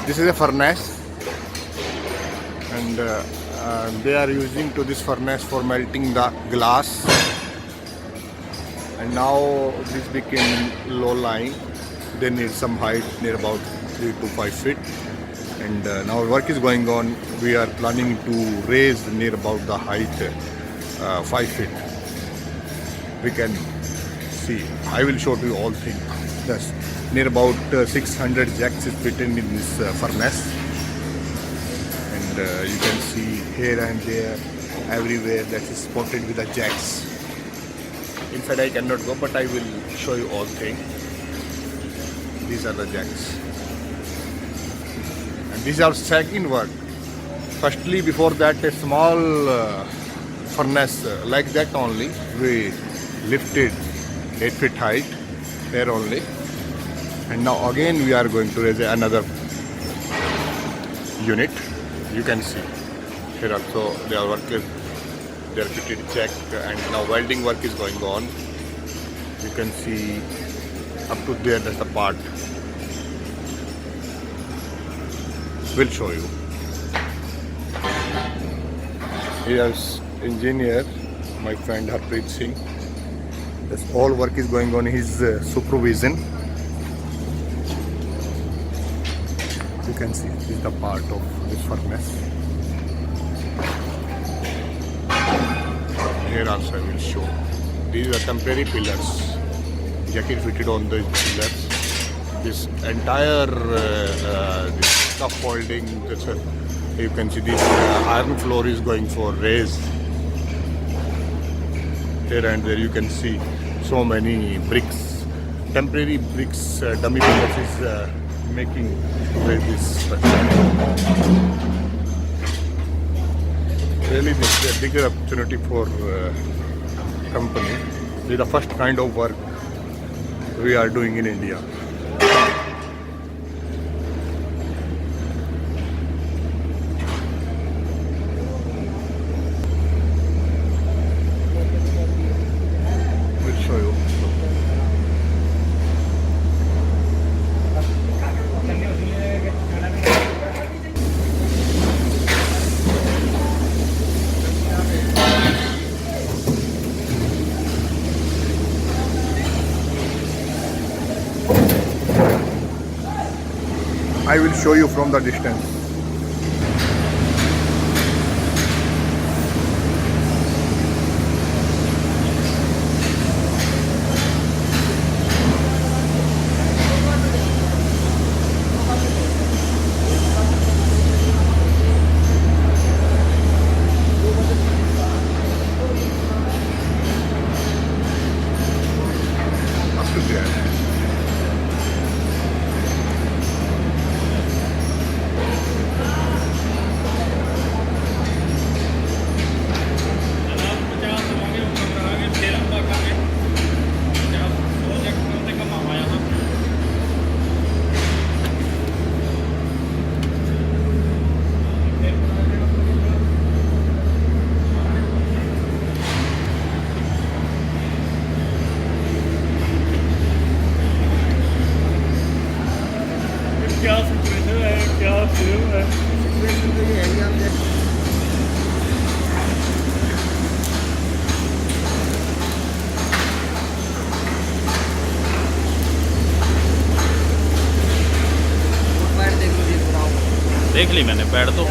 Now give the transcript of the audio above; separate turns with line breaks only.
This is a furnace, and they are using to this furnace for melting the glass. And now this became low lying. They need some height near about 3 to 5 feet. And now work is going on. We are planning to raise near about the height 5 feet. We can see. I will show to you all things. Yes, near about 600 jacks is fitted in this furnace. And you can see here and there, everywhere that is spotted with the jacks. Inside I cannot go, but I will show you all things. These are the jacks. And these are second work. Firstly, before that, a small furnace like that only. We lifted 8 feet height there only. And now again we are going to raise another unit. You can see here also they are working. They are fitted jack, and now welding work is going on. You can see up to there. That's the part. We'll show you. Here's engineer, my friend Harpreet Singh. This all work is going on his supervision. You can see this is the part of this furnace. Here also I will show. These are temporary pillars. Jacket fitted on the pillars. This entire this scaffolding. You can see this iron floor is going for raise. Here and there you can see so many bricks, temporary bricks, dummy pillars is making this structure. Really, this is a bigger opportunity for company. This is the first kind of work we are doing in India. We'll show you. I will show you from the distance. Up to there.
क्या situation है, क्या fuel है? Situation तो ये है कि हम देख ली मैंने पैड तो